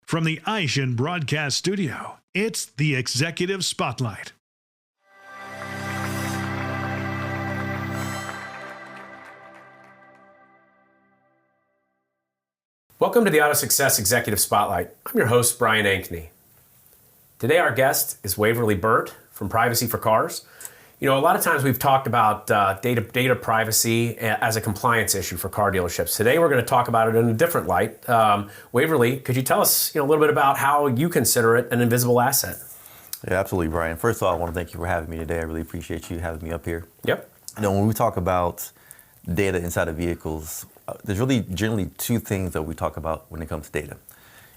From the Aishin Broadcast Studio, it's the Executive Spotlight. Welcome to the AutoSuccess Executive Spotlight. I'm your host, Brian Ankney. Today our guest is Waverly Burt from Privacy for Cars. You know, a lot of times we've talked about data privacy as a compliance issue for car dealerships. Today we're going to talk about it in a different light. Waverly, could you tell us a little bit about how you consider it an invisible asset? Yeah, absolutely, Brian. First of all, I want to thank you for having me today. I really appreciate you having me up here. Yep. You know, when we talk about data inside of vehicles, there's really generally two things that we talk about when it comes to data.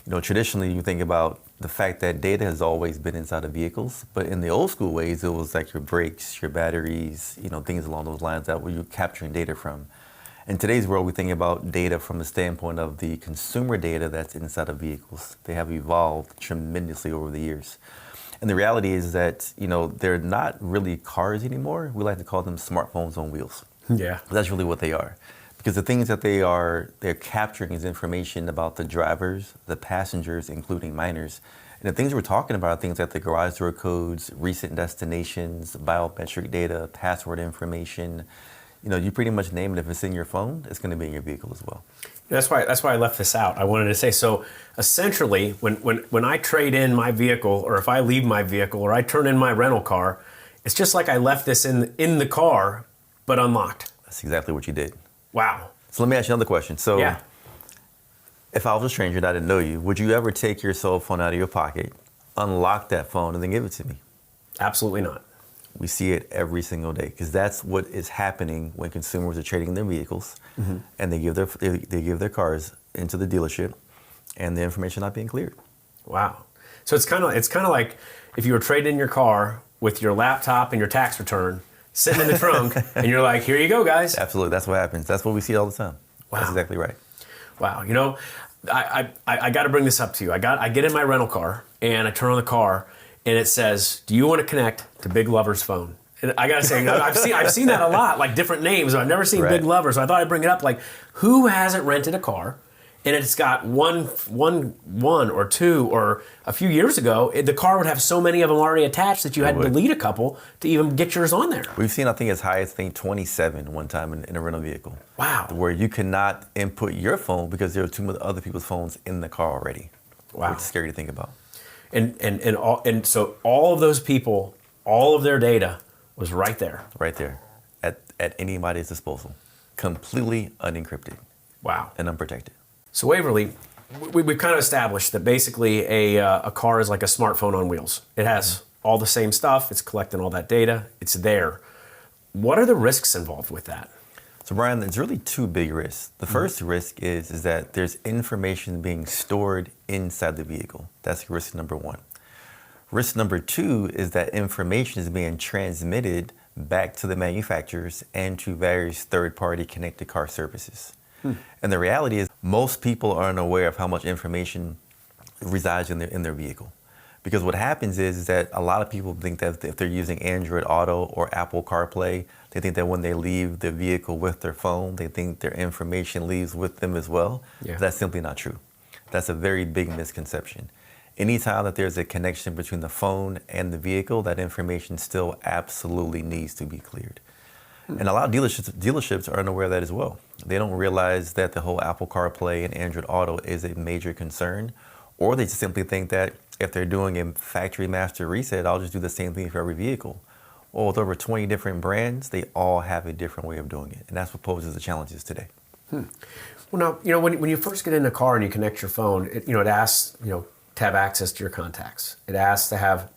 You know, traditionally you think about the fact that data has always been inside of vehicles, but in the old school ways, it was like your brakes, your batteries, things along those lines that were you capturing data from. In today's world, we think about data from the standpoint of the consumer data that's inside of vehicles. They have evolved tremendously over the years. And the reality is that, they're not really cars anymore. We like to call them smartphones on wheels. Yeah. But that's really what they are. Because the things that they're capturing is information about the drivers, the passengers, including minors. And the things we're talking about are things like the garage door codes, recent destinations, biometric data, password information. You pretty much name it. If it's in your phone, it's going to be in your vehicle as well. That's why I left this out. I wanted to say, so essentially, when I trade in my vehicle, or if I leave my vehicle, or I turn in my rental car, it's just like I left this in the car, but unlocked. That's exactly what you did. Wow. So let me ask you another question. So yeah. If I was a stranger and I didn't know you, would you ever take your cell phone out of your pocket, unlock that phone, and then give it to me? Absolutely not. We see it every single day because that's what is happening when consumers are trading their vehicles, and they give their cars into the dealership, and the information not being cleared. Wow. So it's kind of like if you were trading in your car with your laptop and your tax return sitting in the trunk, and you're like, here you go, guys. Absolutely, that's what happens. That's what we see all the time. Wow. That's exactly right. Wow, I got to bring this up to you. I get in my rental car, and I turn on the car, and it says, do you want to connect to Big Lover's phone? And I got to say, I've seen that a lot, like different names. I've never seen Big Lover, so I thought I'd bring it up. Like, who hasn't rented a car, and it's got one or two, or a few years ago, the car would have so many of them already attached that you had to delete a couple to even get yours on there. We've seen, I think, as high as 27 one time in a rental vehicle. Wow. Where you cannot input your phone because there are too many other people's phones in the car already. Wow. Which is scary to think about. And so all of those people, all of their data was right there. Right there, at anybody's disposal, completely unencrypted. Wow. And unprotected. So Waverly, we've kind of established that basically a car is like a smartphone on wheels. It has all the same stuff. It's collecting all that data. It's there. What are the risks involved with that? So Brian, there's really two big risks. The first risk is that there's information being stored inside the vehicle. That's risk number one. Risk number two is that information is being transmitted back to the manufacturers and to various third-party connected car services. And the reality is most people are unaware of how much information resides in their vehicle. Because what happens is that a lot of people think that if they're using Android Auto or Apple CarPlay, they think that when they leave the vehicle with their phone, they think their information leaves with them as well. Yeah. That's simply not true. That's a very big misconception. Anytime that there's a connection between the phone and the vehicle, that information still absolutely needs to be cleared. And a lot of dealerships are unaware of that as well. They don't realize that the whole Apple CarPlay and Android Auto is a major concern, or they just simply think that if they're doing a factory master reset, I'll just do the same thing for every vehicle. Well, with over 20 different brands, they all have a different way of doing it, and that's what poses the challenges today. Well, now, when you first get in a car and you connect your phone, it asks, to have access to your contacts. It asks to have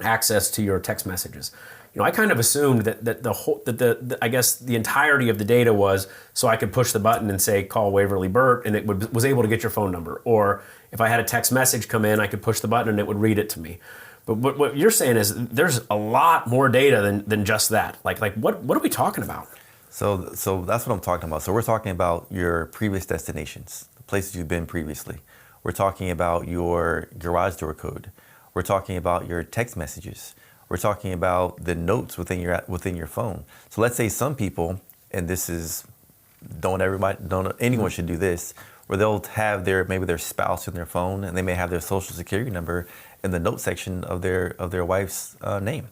access to your text messages. I kind of assumed that I guess the entirety of the data was so I could push the button and say call Waverly Burt, and it was able to get your phone number. Or if I had a text message come in, I could push the button and it would read it to me. But what you're saying is there's a lot more data than just that. Like what are we talking about? So that's what I'm talking about. So we're talking about your previous destinations, the places you've been previously. We're talking about your garage door code. We're talking about your text messages. We're talking about the notes within your phone. So let's say some people, and this is, anyone should do this, where they'll have maybe their spouse in their phone, and they may have their social security number in the note section of their wife's name.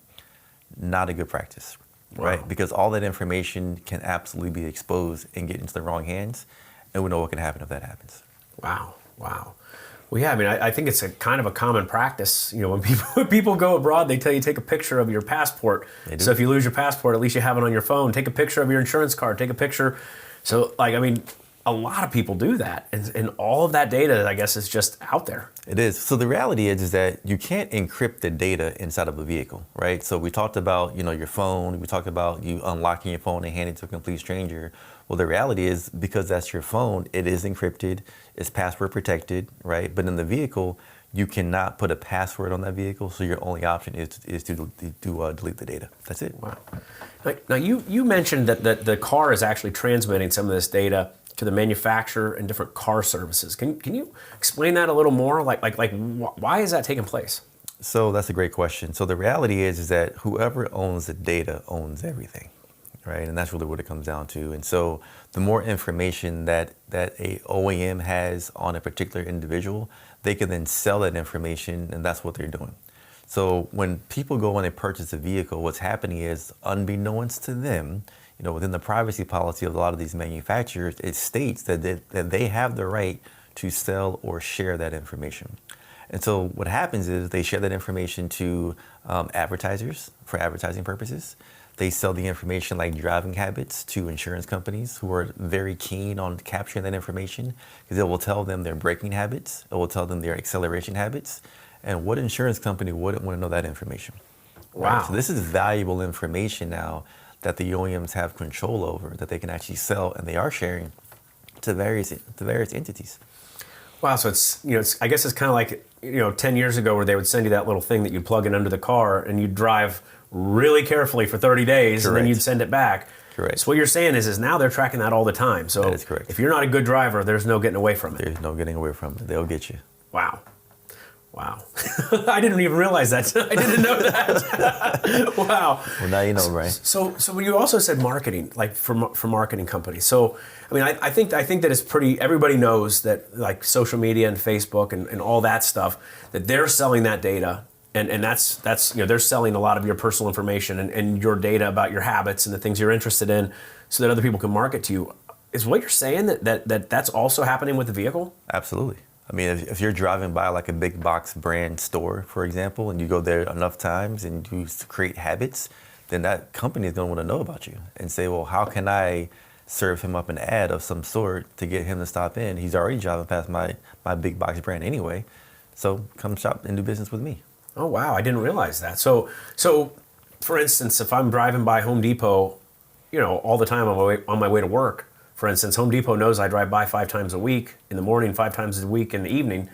Not a good practice, right? Because all that information can absolutely be exposed and get into the wrong hands, and we know what can happen if that happens. Wow. Well, yeah, I mean, I think it's a kind of a common practice. You know, when people go abroad, they tell you take a picture of your passport. So if you lose your passport, at least you have it on your phone. Take a picture of your insurance card. Take a picture. So, like, I mean, a lot of people do that, and all of that data, I guess, is just out there. It is. So the reality is that you can't encrypt the data inside of a vehicle, right? So we talked about, your phone. We talked about you unlocking your phone and handing it to a complete stranger. Well, the reality is, because that's your phone, it is encrypted, it's password protected, right? But in the vehicle, you cannot put a password on that vehicle, so your only option is to delete the data. That's it. Wow. Now you mentioned that the car is actually transmitting some of this data to the manufacturer and different car services. Can you explain that a little more? Like why is that taking place? So that's a great question. So the reality is that whoever owns the data owns everything, right? And that's really what it comes down to. And so the more information that a OEM has on a particular individual, they can then sell that information, and that's what they're doing. So when people go and they purchase a vehicle, what's happening is, unbeknownst to them, within the privacy policy of a lot of these manufacturers, it states that they have the right to sell or share that information. And so what happens is they share that information to advertisers for advertising purposes. They sell the information like driving habits to insurance companies who are very keen on capturing that information, because it will tell them their braking habits, it will tell them their acceleration habits, and what insurance company wouldn't want to know that information? Wow. Right? So this is valuable information now that the OEMs have control over, that they can actually sell, and they are sharing to various entities. Wow, so I guess it's kind of like 10 years ago, where they would send you that little thing that you'd plug in under the car, and you'd drive really carefully for 30 days, and then you'd send it back. Correct. So what you're saying is now they're tracking that all the time. So that is correct. If you're not a good driver, there's no getting away from it. There's no getting away from it. They'll get you. Wow. I didn't even realize that. I didn't know that. Wow. Well, now you know, right? So when you also said marketing, like for marketing companies. So, I mean, I think that it's pretty, everybody knows that, like, social media and Facebook and all that stuff, that they're selling that data. And that's they're selling a lot of your personal information and your data about your habits and the things you're interested in, so that other people can market to you. Is what you're saying that's also happening with the vehicle? Absolutely. I mean, if you're driving by like a big box brand store, for example, and you go there enough times and you create habits, then that company is going to want to know about you and say, well, how can I serve him up an ad of some sort to get him to stop in? He's already driving past my big box brand anyway, so come shop and do business with me. Oh, wow. I didn't realize that. So for instance, if I'm driving by Home Depot, all the time on my way to work, for instance, Home Depot knows I drive by 5 times a week in the morning, 5 times a week in the evening.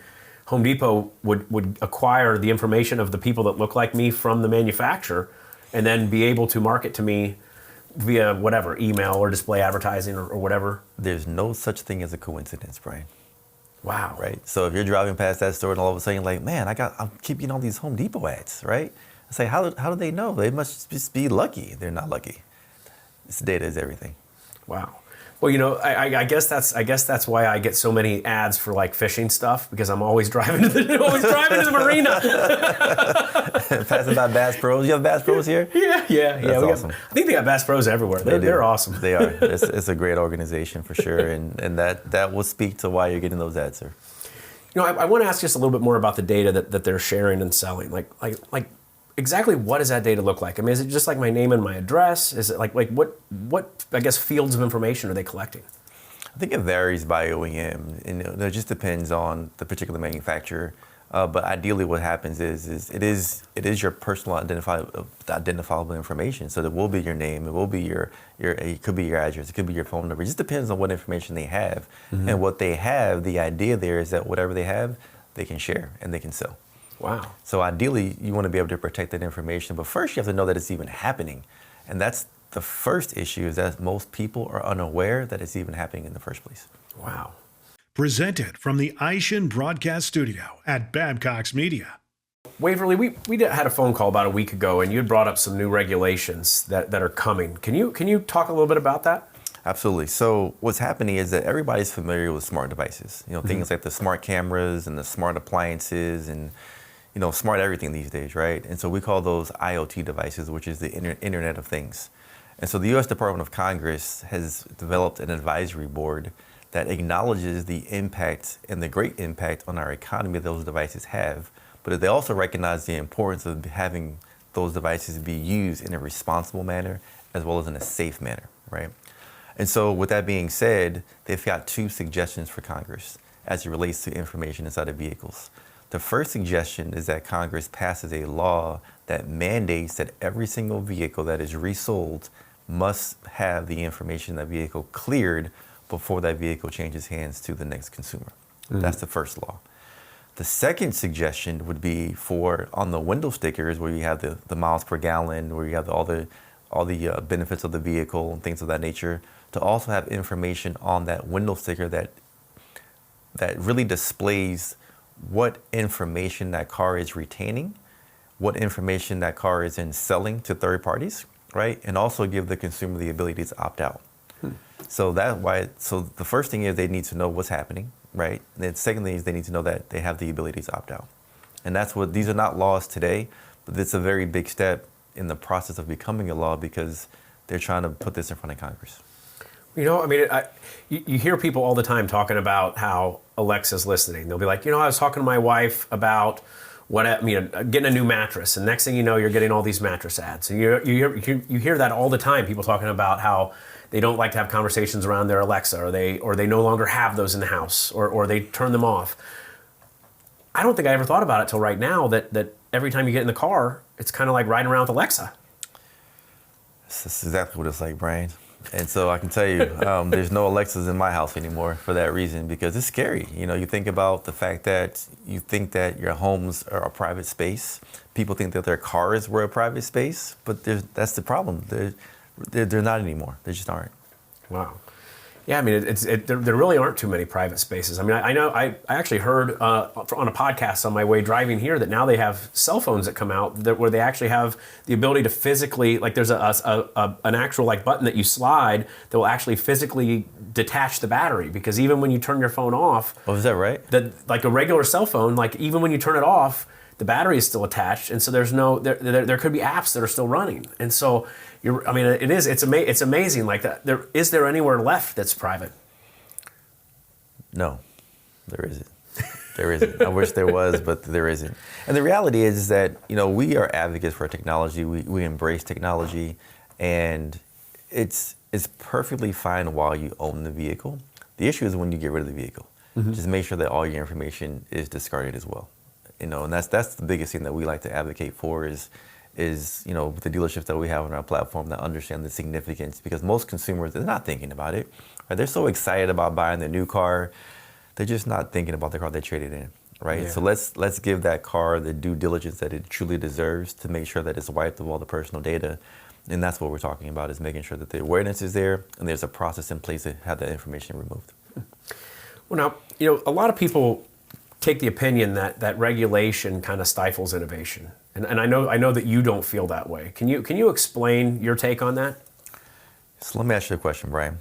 Home Depot would acquire the information of the people that look like me from the manufacturer, and then be able to market to me via whatever, email or display advertising or whatever. There's no such thing as a coincidence, Brian. Wow. Right? So if you're driving past that store and all of a sudden you're like, man, I'm keep getting all these Home Depot ads, right? I say, how do they know? They must just be lucky. They're not lucky. This data is everything. Wow. Well, I guess that's why I get so many ads for like fishing stuff, because I'm always driving to the marina. Passing by Bass Pros. You have Bass Pros here? Yeah. That's awesome. I think they got Bass Pros everywhere. They're awesome. They are. It's a great organization for sure, and that will speak to why you're getting those ads, sir. I want to ask just a little bit more about the data that they're sharing and selling. Like exactly what does that data look like? I mean, is it just like my name and my address? Is it like what I guess fields of information are they collecting? I think it varies by OEM, and it just depends on the particular manufacturer. But ideally, what happens is it is your personal identifiable information. So there will be your name, it will be it could be your address, it could be your phone number. It just depends on what information they have, and what they have. The idea there is that whatever they have, they can share and they can sell. Wow. So ideally, you want to be able to protect that information, but first you have to know that it's even happening. And that's the first issue, is that most people are unaware that it's even happening in the first place. Wow. Presented from the Aishin Broadcast Studio at Babcock's Media. Waverly, we had a phone call about a week ago, and you had brought up some new regulations that are coming. Can you talk a little bit about that? Absolutely. So what's happening is that everybody's familiar with smart devices. Things like the smart cameras and the smart appliances and smart everything these days, right? And so we call those IoT devices, which is the Internet of Things. And so the U.S. Department of Congress has developed an advisory board that acknowledges the impact and the great impact on our economy those devices have, but they also recognize the importance of having those devices be used in a responsible manner as well as in a safe manner, right? And so with that being said, they've got two suggestions for Congress as it relates to information inside of vehicles. The first suggestion is that Congress passes a law that mandates that every single vehicle that is resold must have the information in that vehicle cleared before that vehicle changes hands to the next consumer. That's the first law. The second suggestion would be for on the window stickers where you have the miles per gallon, where you have all the benefits of the vehicle and things of that nature, to also have information on that window sticker that really displays what information that car is retaining, what information that car is in selling to third parties, right? And also give the consumer the ability to opt out. So the first thing is they need to know what's happening, right? And then second thing is they need to know that they have the ability to opt out. And these are not laws today, but it's a very big step in the process of becoming a law because they're trying to put this in front of Congress. You hear people all the time talking about how Alexa's listening. They'll be like, I was talking to my wife about getting a new mattress, and next thing you know, you're getting all these mattress ads. And you hear that all the time. People talking about how they don't like to have conversations around their Alexa, or they no longer have those in the house, or they turn them off. I don't think I ever thought about it till right now that every time you get in the car, it's kind of like riding around with Alexa. That's exactly what it's like, Brian. And so I can tell you, there's no Alexas in my house anymore for that reason, because it's scary. You think about the fact that you think that your homes are a private space. People think that their cars were a private space, but that's the problem. They're not anymore. They just aren't. Wow. Yeah, there really aren't too many private spaces. I actually heard on a podcast on my way driving here that now they have cell phones that come out where they actually have the ability to physically, like there's an actual button that you slide that will actually physically detach the battery, because even when you turn your phone off, oh, is that right? Like a regular cell phone, even when you turn it off, the battery is still attached, and so there could be apps that are still running, and so it's amazing like that. Is there anywhere left that's private? No, there isn't. There isn't. I wish there was, but there isn't. And the reality is that we are advocates for technology. We embrace technology, and it's perfectly fine while you own the vehicle. The issue is when you get rid of the vehicle. Just make sure that all your information is discarded as well. And that's the biggest thing that we like to advocate for is with the dealerships that we have on our platform that understand the significance, because most consumers, they're not thinking about it. Right? They're so excited about buying their new car, they're just not thinking about the car they traded in, right? Yeah. So let's give that car the due diligence that it truly deserves to make sure that it's wiped of all the personal data. And that's what we're talking about, is making sure that the awareness is there and there's a process in place to have that information removed. Well, now, a lot of people take the opinion that regulation kind of stifles innovation. And I know that you don't feel that way. Can you explain your take on that? So let me ask you a question, Brian.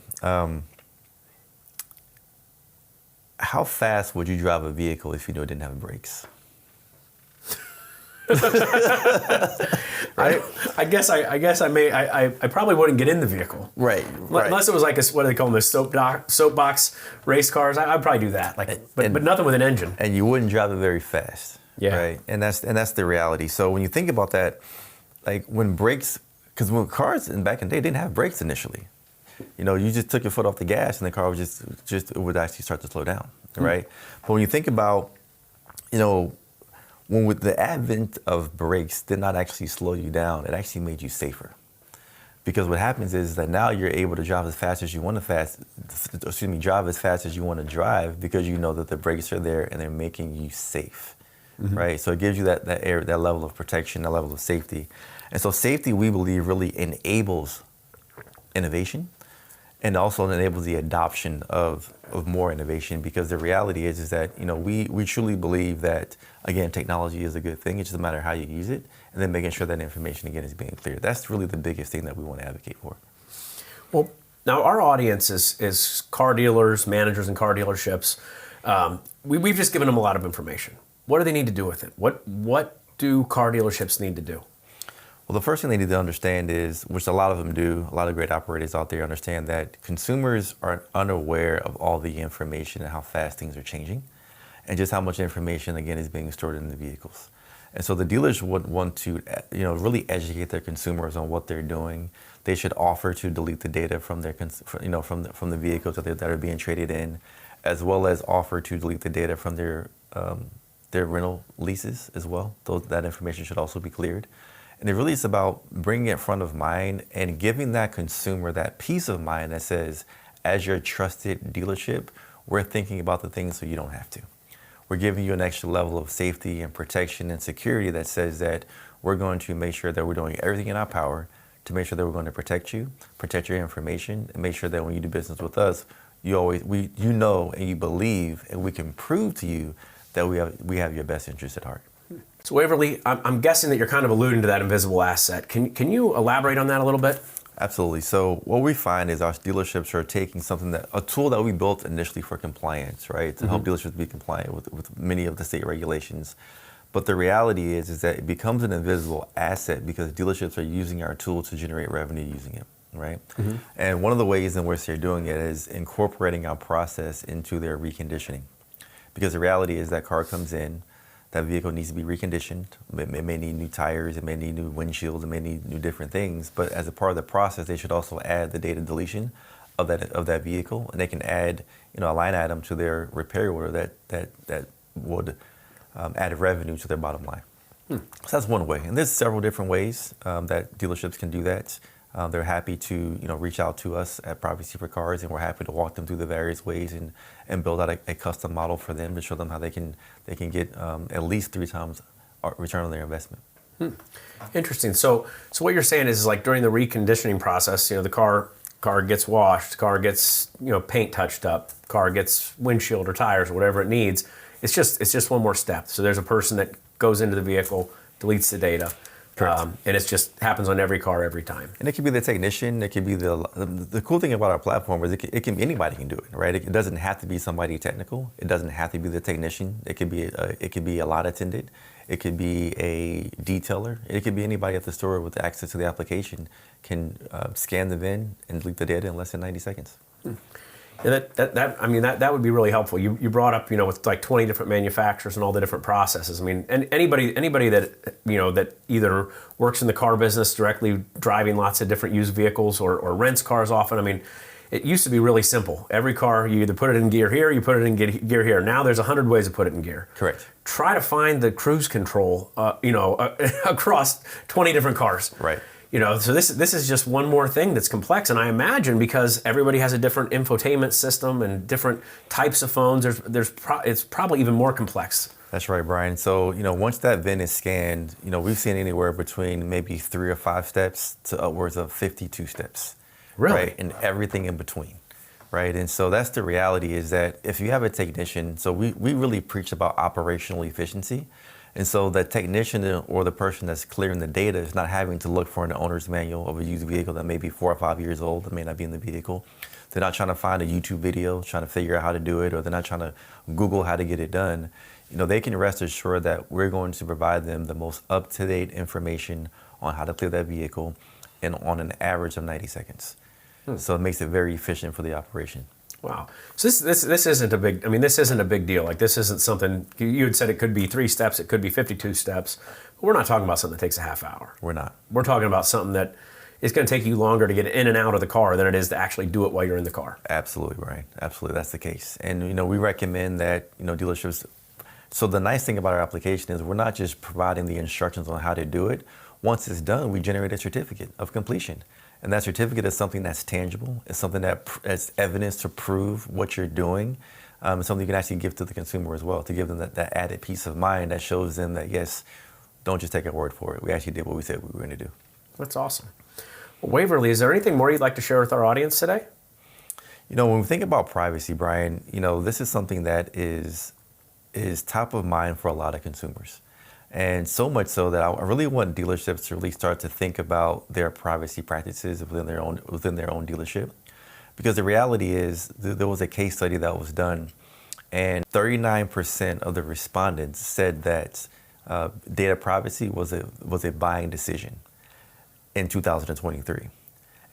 How fast would you drive a vehicle if you knew it didn't have brakes? I guess I probably wouldn't get in the vehicle. Right. Unless it was like what do they call them, the soapbox race cars. I'd probably do that. But nothing with an engine. And you wouldn't drive it very fast. Yeah. Right. And that's the reality. So when you think about that, when brakes, because when cars back in the day didn't have brakes initially. You just took your foot off the gas and the car would it would actually start to slow down. Right. But when you think about, when with the advent of brakes did not actually slow you down, it actually made you safer. Because what happens is that now you're able to drive as fast as you want to drive as fast as you want to drive, because you know that the brakes are there and they're making you safe, right? So it gives you that level of protection, that level of safety. And so safety, we believe, really enables innovation, and also enables the adoption of more innovation, because the reality is that we truly believe that, again, technology is a good thing. It's just a matter of how you use it, and then making sure that information, again, is being clear. That's really the biggest thing that we want to advocate for. Well, Now, our audience is car dealers, managers in car dealerships. We've just given them a lot of information. What do they need to do with it? What do car dealerships need to do? Well, the first thing they need to understand is, which a lot of them do, a lot of great operators out there understand, that consumers are unaware of all the information and how fast things are changing, and just how much information, again, is being stored in the vehicles. And so the dealers would want to, really educate their consumers on what they're doing. They should offer to delete the data from their, from the vehicles that are being traded in, as well as offer to delete the data from their rental leases as well. That information should also be cleared. And it really is about bringing it front of mind and giving that consumer that peace of mind that says, as your trusted dealership, we're thinking about the things so you don't have to. We're giving you an extra level of safety and protection and security that says that we're going to make sure that we're doing everything in our power to make sure that we're going to protect you, protect your information, and make sure that when you do business with us, you know and you believe, and we can prove to you that we have your best interest at heart. So Waverly, I'm guessing that you're kind of alluding to that invisible asset. Can you elaborate on that a little bit? Absolutely. So what we find is our dealerships are taking a tool that we built initially for compliance, right? To help dealerships be compliant with many of the state regulations. But the reality is that it becomes an invisible asset because dealerships are using our tool to generate revenue using it, right? And one of the ways in which they're doing it is incorporating our process into their reconditioning. Because the reality is that car comes in, that vehicle needs to be reconditioned. It may need new tires, it may need new windshields, it may need new different things. But as a part of the process, they should also add the data deletion of that vehicle, and they can add a line item to their repair order that would add revenue to their bottom line. So that's one way, and there's several different ways that dealerships can do that. They're happy to reach out to us at Privacy for Cars, and we're happy to walk them through the various ways and build out a custom model for them to show them how they can get at least 3 times return on their investment. Interesting. So what you're saying is like during the reconditioning process, the car gets washed, car gets paint touched up, car gets windshield or tires or whatever it needs. It's just one more step. So there's a person that goes into the vehicle, deletes the data. And it just happens on every car every time. And it could be the technician. It could be the cool thing about our platform is anybody can do it, right? It doesn't have to be somebody technical. It doesn't have to be the technician. It could be a lot attendant. It could be a detailer. It could be anybody at the store with access to the application can scan the VIN and delete the data in less than 90 seconds. And that would be really helpful. You brought up, with like 20 different manufacturers and all the different processes. I mean, and anybody that that either works in the car business directly, driving lots of different used vehicles, or rents cars often. I mean, it used to be really simple. Every car, you either put it in gear here, you put it in gear here. Now there's 100 ways to put it in gear. Correct. Try to find the cruise control, across 20 different cars. Right. So this is just one more thing that's complex, and I imagine because everybody has a different infotainment system and different types of phones, it's probably even more complex. That's right, Brian. So once that VIN is scanned, we've seen anywhere between maybe 3 or 5 steps to upwards of 52 steps. Really? Right, and everything in between. Right, and so that's the reality is that if you have a technician, so we really preach about operational efficiency. And so the technician or the person that's clearing the data is not having to look for an owner's manual of a used vehicle that may be 4 or 5 years old, that may not be in the vehicle. They're not trying to find a YouTube video, trying to figure out how to do it, or they're not trying to Google how to get it done. They can rest assured that we're going to provide them the most up-to-date information on how to clear that vehicle and on an average of 90 seconds. So it makes it very efficient for the operation. Wow. So this isn't a big, this isn't a big deal. Like this isn't something, you had said it could be 3 steps, it could be 52 steps, but we're not talking about something that takes a half hour. We're not. We're talking about something that is going to take you longer to get in and out of the car than it is to actually do it while you're in the car. Absolutely, right. Absolutely, that's the case. And we recommend that, dealerships, so the nice thing about our application is we're not just providing the instructions on how to do it. Once it's done, we generate a certificate of completion. And that certificate is something that's tangible. It's something that's evidence to prove what you're doing. It's something you can actually give to the consumer as well, to give them that added peace of mind that shows them that, yes, don't just take our word for it. We actually did what we said we were going to do. That's awesome. Well, Waverly, is there anything more you'd like to share with our audience today? When we think about privacy, Brian, this is something that is top of mind for a lot of consumers. And so much so that I really want dealerships to really start to think about their privacy practices within their own dealership. Because the reality is, there was a case study that was done, and 39% of the respondents said that data privacy was a buying decision in 2023.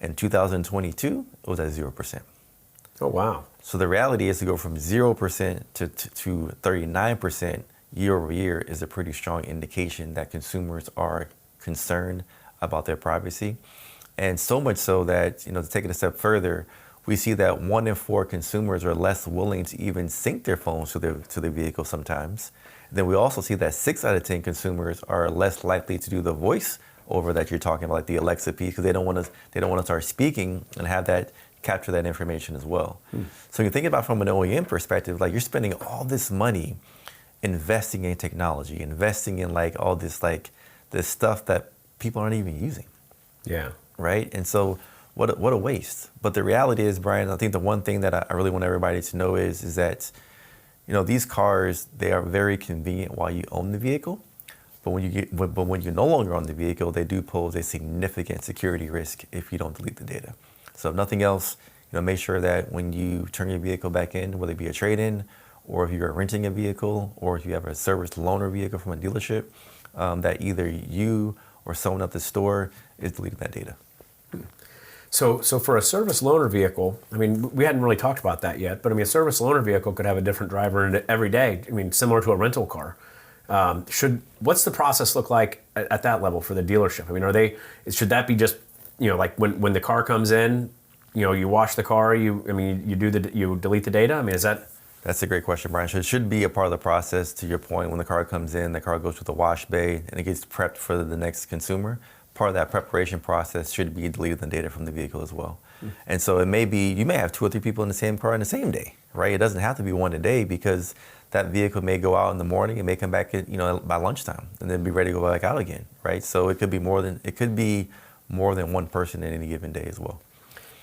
In 2022, it was at 0%. Oh, wow. So the reality is to go from 0% to 39% year over year is a pretty strong indication that consumers are concerned about their privacy. And so much so that, to take it a step further, we see that 1 in 4 consumers are less willing to even sync their phones to their vehicle sometimes. Then we also see that 6 out of 10 consumers are less likely to do the voice over that you're talking about, like the Alexa piece, because they don't want to start speaking and have that capture that information as well. So you think about from an OEM perspective, like you're spending all this money investing in technology, investing in like all this this stuff that people aren't even using. Yeah. Right? And so what a waste. But the reality is, Brian, I think the one thing that I really want everybody to know is that, these cars, they are very convenient while you own the vehicle. But when you no longer own the vehicle, they do pose a significant security risk if you don't delete the data. So if nothing else, make sure that when you turn your vehicle back in, whether it be a trade-in, or if you're renting a vehicle, or if you have a service loaner vehicle from a dealership, that either you or someone at the store is deleting that data. So for a service loaner vehicle, we hadn't really talked about that yet, but a service loaner vehicle could have a different driver in it every day. Similar to a rental car. What's the process look like at that level for the dealership? Should that be just, like when the car comes in, you wash the car, you delete the data? Is that? That's a great question, Brian. So it should be a part of the process. To your point, when the car comes in, the car goes to the wash bay and it gets prepped for the next consumer. Part of that preparation process should be deleting the data from the vehicle as well. And so you may have 2 or 3 people in the same car in the same day, right? It doesn't have to be one a day, because that vehicle may go out in the morning and may come back at, by lunchtime and then be ready to go back out again, right? So it could be more than one person in any given day as well.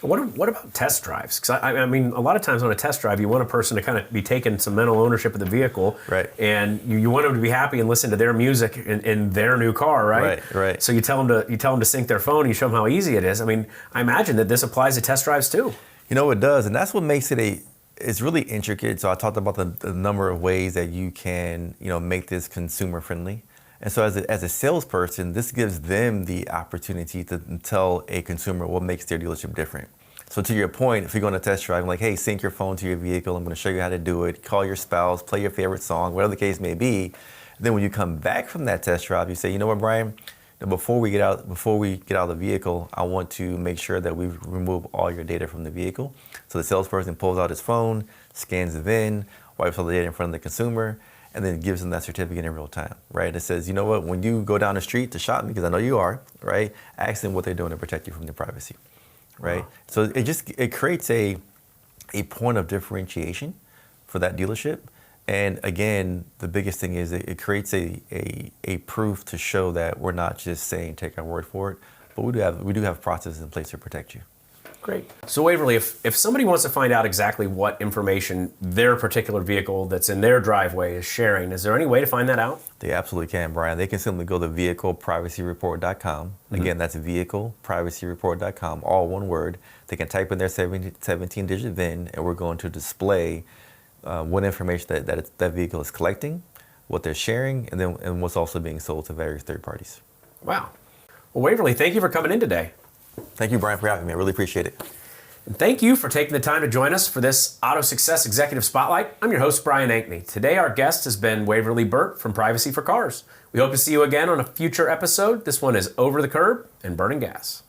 What about test drives? Because a lot of times on a test drive, you want a person to kind of be taking some mental ownership of the vehicle, right? And you want them to be happy and listen to their music in their new car, right? Right. So you tell them to sync their phone. You show them how easy it is. I imagine that this applies to test drives too. It does, and that's what makes it it's really intricate. So I talked about the number of ways that you can make this consumer friendly. And so as a salesperson, this gives them the opportunity to tell a consumer what makes their dealership different. So to your point, if you're going to test drive, I'm like, hey, sync your phone to your vehicle. I'm going to show you how to do it. Call your spouse, play your favorite song, whatever the case may be. Then when you come back from that test drive, you say, you know what, Brian? Before we get out of the vehicle, I want to make sure that we remove all your data from the vehicle. So the salesperson pulls out his phone, scans the VIN, wipes all the data in front of the consumer, and then gives them that certificate in real time, right? It says, you know what, when you go down the street to shop, because I know you are, right? Ask them what they're doing to protect you from their privacy, right? Wow. So it creates a point of differentiation for that dealership. And again, the biggest thing is it creates a proof to show that we're not just saying take our word for it, but we do have processes in place to protect you. Great. So Waverly, if somebody wants to find out exactly what information their particular vehicle that's in their driveway is sharing, is there any way to find that out? They absolutely can, Brian. They can simply go to vehicleprivacyreport.com. Again, that's vehicleprivacyreport.com, all one word. They can type in their 17-digit VIN, and we're going to display what information that vehicle is collecting, what they're sharing, and what's also being sold to various third parties. Wow. Well, Waverly, thank you for coming in today. Thank you, Brian, for having me. I really appreciate it. And thank you for taking the time to join us for this AutoSuccess Executive Spotlight. I'm your host, Brian Ankney. Today, our guest has been Waverly Burt from Privacy for Cars. We hope to see you again on a future episode. This one is Over the Curb and Burning Gas.